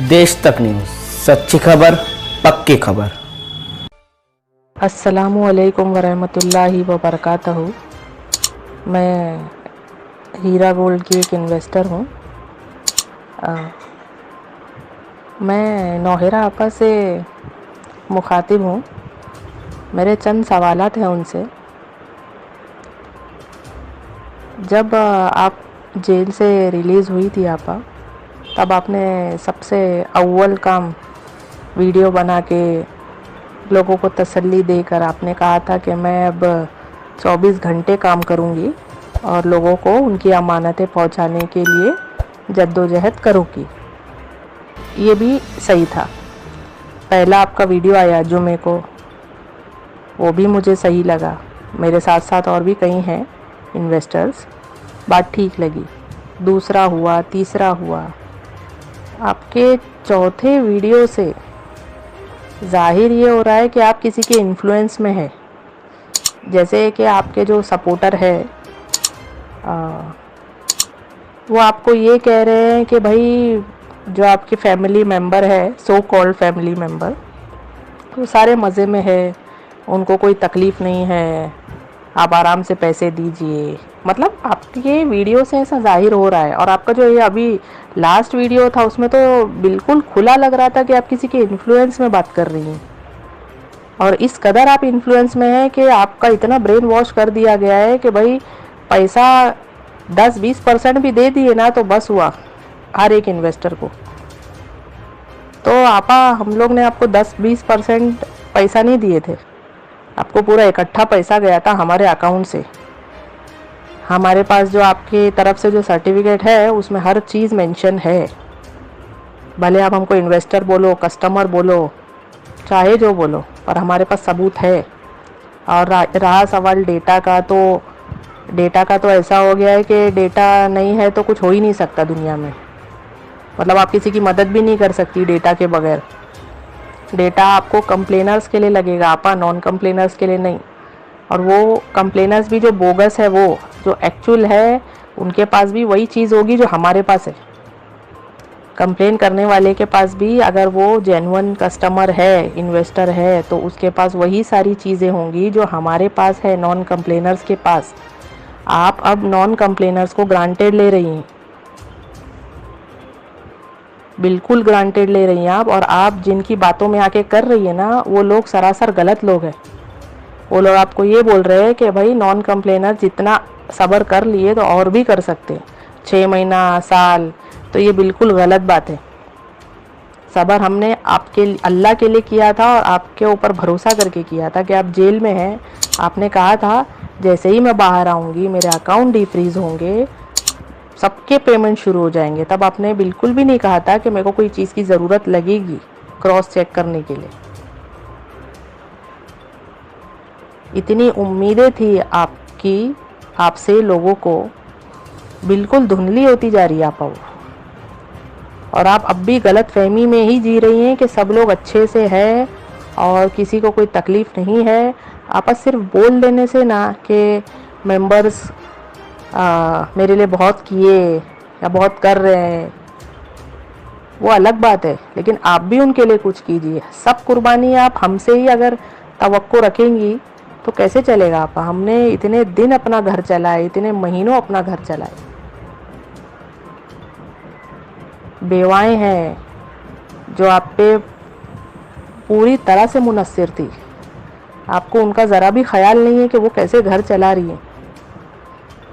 देश तक न्यूज़, सच्ची खबर पक्की खबर। अस्सलामुअलैकुम वरहमतुल्लाहि वबरकातहू। मैं हीरा गोल्ड की एक इन्वेस्टर हूँ। मैं नौहिरा आपा से मुखातिब हूँ। मेरे चंद सवालात हैं उनसे। जब आप जेल से रिलीज़ हुई थी आपा, तब आपने सबसे अव्वल काम वीडियो बना के लोगों को तसल्ली देकर आपने कहा था कि मैं अब 24 घंटे काम करूंगी और लोगों को उनकी अमानतें पहुंचाने के लिए जद्दोजहद करूंगी। ये भी सही था। पहला आपका वीडियो आया जुमे को, वो भी मुझे सही लगा। मेरे साथ साथ और भी कई हैं इन्वेस्टर्स, बात ठीक लगी। दूसरा हुआ, तीसरा हुआ। आपके चौथे वीडियो से ज़ाहिर ये हो रहा है कि आप किसी के इन्फ्लुएंस में है। जैसे कि आपके जो सपोर्टर है वो आपको ये कह रहे हैं कि भाई जो आपके फैमिली मेम्बर है, सो कॉल्ड फैमिली मेम्बर, वो सारे मज़े में है, उनको कोई तकलीफ़ नहीं है, आप आराम से पैसे दीजिए। मतलब आपके वीडियो से ऐसा जाहिर हो रहा है। और आपका जो ये अभी लास्ट वीडियो था उसमें तो बिल्कुल खुला लग रहा था कि आप किसी के इन्फ्लुएंस में बात कर रही हैं। और इस कदर आप इन्फ्लुएंस में हैं कि आपका इतना ब्रेन वॉश कर दिया गया है कि भाई पैसा 10-20% भी दे दिए ना तो बस हुआ हर एक इन्वेस्टर को। तो आपा हम लोग ने आपको 10-20% पैसा नहीं दिए थे, आपको पूरा इकट्ठा पैसा गया था हमारे अकाउंट से। हमारे पास जो आपकी तरफ से जो सर्टिफिकेट है उसमें हर चीज़ मेंशन है। भले आप हमको इन्वेस्टर बोलो, कस्टमर बोलो, चाहे जो बोलो, पर हमारे पास सबूत है। और रहा सवाल डेटा का, तो डेटा का तो ऐसा हो गया है कि डेटा नहीं है तो कुछ हो ही नहीं सकता दुनिया में। मतलब आप किसी की मदद भी नहीं कर सकती डेटा के बगैर। डेटा आपको कंप्लेनर्स के लिए लगेगा आपा, नॉन कंप्लेनर्स के लिए नहीं। और वो कंप्लेनर्स भी जो बोगस है, वो जो एक्चुअल है, उनके पास भी वही चीज़ होगी जो हमारे पास है। कंप्लेन करने वाले के पास भी अगर वो जेन्युइन कस्टमर है, इन्वेस्टर है, तो उसके पास वही सारी चीज़ें होंगी जो हमारे पास है, नॉन कंप्लेनर्स के पास। आप अब नॉन कंप्लेनर्स को ग्रांटेड ले रही हैं, बिल्कुल ग्रांटेड ले रही हैं आप। और आप जिनकी बातों में आके कर रही है ना, वो लोग सरासर गलत लोग हैं। वो लोग आपको ये बोल रहे हैं कि भाई नॉन कंप्लेनर जितना सब्र कर लिए तो और भी कर सकते हैं, 6 महीना, साल। तो ये बिल्कुल गलत बात है। सब्र हमने आपके अल्लाह के लिए किया था और आपके ऊपर भरोसा करके किया था कि आप जेल में हैं। आपने कहा था जैसे ही मैं बाहर आऊँगी मेरे अकाउंट डिफ्रीज़ होंगे, सबके पेमेंट शुरू हो जाएंगे। तब आपने बिल्कुल भी नहीं कहा था कि मेरे को कोई चीज़ की ज़रूरत लगेगी क्रॉस चेक करने के लिए। इतनी उम्मीदें थी आपकी, आपसे लोगों को, बिल्कुल धुंधली होती जा रही है आप। और आप अब भी गलत फहमी में ही जी रही हैं कि सब लोग अच्छे से हैं और किसी को कोई तकलीफ़ नहीं है। आप सिर्फ बोल देने से ना कि मेंबर्स मेरे लिए बहुत किए या बहुत कर रहे हैं, वो अलग बात है, लेकिन आप भी उनके लिए कुछ कीजिए। सब कुर्बानी आप हमसे ही अगर तवक्को रखेंगी तो कैसे चलेगा आप। हमने इतने दिन अपना घर चलाए, इतने महीनों अपना घर चलाए। बेवाएं हैं जो आप पे पूरी तरह से मुनस्सिर थी, आपको उनका ज़रा भी ख्याल नहीं है कि वो कैसे घर चला रही है।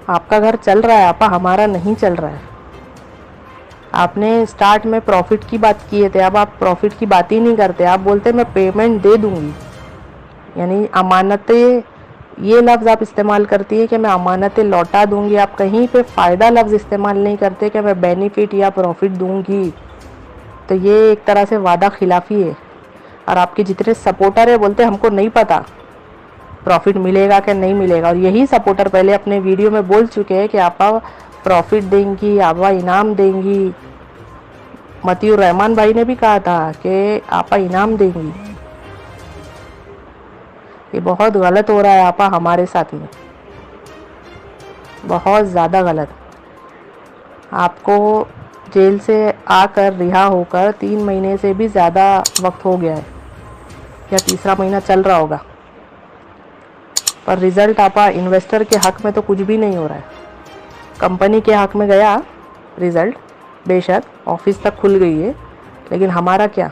आपका घर चल रहा है आपा, हमारा नहीं चल रहा है। आपने स्टार्ट में प्रॉफिट की बात किए थे, अब आप प्रॉफिट की बात ही नहीं करते। आप बोलते मैं पेमेंट दे दूंगी, यानी अमानतें, ये लफ्ज़ आप इस्तेमाल करती है कि मैं अमानतें लौटा दूंगी। आप कहीं पे फ़ायदा लफ्ज़ इस्तेमाल नहीं करते कि मैं बेनिफिट या प्रॉफिट दूंगी। तो ये एक तरह से वादा खिलाफ़ी है। और आपके जितने सपोर्टर है बोलते हमको नहीं पता प्रॉफिट मिलेगा कि नहीं मिलेगा। और यही सपोर्टर पहले अपने वीडियो में बोल चुके हैं कि आपा प्रॉफिट देंगी, आपा इनाम देंगी। मतीउर रहमान भाई ने भी कहा था कि आपा इनाम देंगी। ये बहुत गलत हो रहा है आपा हमारे साथ में, बहुत ज़्यादा गलत। आपको जेल से आकर रिहा होकर 3 महीने से भी ज़्यादा वक्त हो गया है, या तीसरा महीना चल रहा होगा, पर रिज़ल्ट आपा इन्वेस्टर के हक में तो कुछ भी नहीं हो रहा है। कंपनी के हक में गया रिज़ल्ट, बेशक ऑफिस तक खुल गई है, लेकिन हमारा क्या?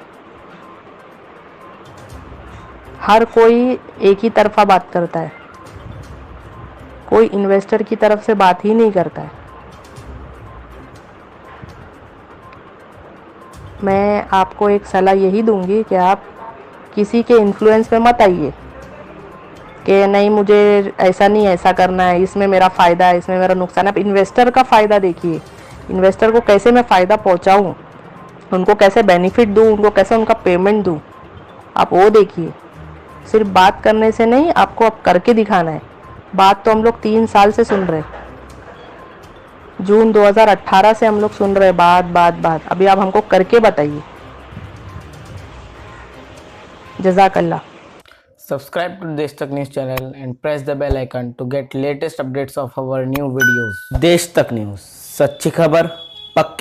हर कोई एक ही तरफा बात करता है, कोई इन्वेस्टर की तरफ से बात ही नहीं करता है। मैं आपको एक सलाह यही दूंगी कि आप किसी के इन्फ्लुएंस में मत आइए कि नहीं मुझे ऐसा नहीं ऐसा करना है, इसमें मेरा फ़ायदा है, इसमें मेरा नुकसान है। आप इन्वेस्टर का फ़ायदा देखिए, इन्वेस्टर को कैसे मैं फ़ायदा पहुंचाऊं, उनको कैसे बेनिफिट दूं, उनको कैसे उनका पेमेंट दूं, आप वो देखिए। सिर्फ बात करने से नहीं, आपको अब करके दिखाना है। बात तो हम लोग 3 साल से सुन रहे हैं, जून 2018 से हम लोग सुन रहे बात। अभी आप हमको करके बताइए। जज़ाकल्लाह। Subscribe to देश तक news channel and press the bell icon to get latest updates of our new videos. देश तक न्यूज़, सच्ची खबर, पक्की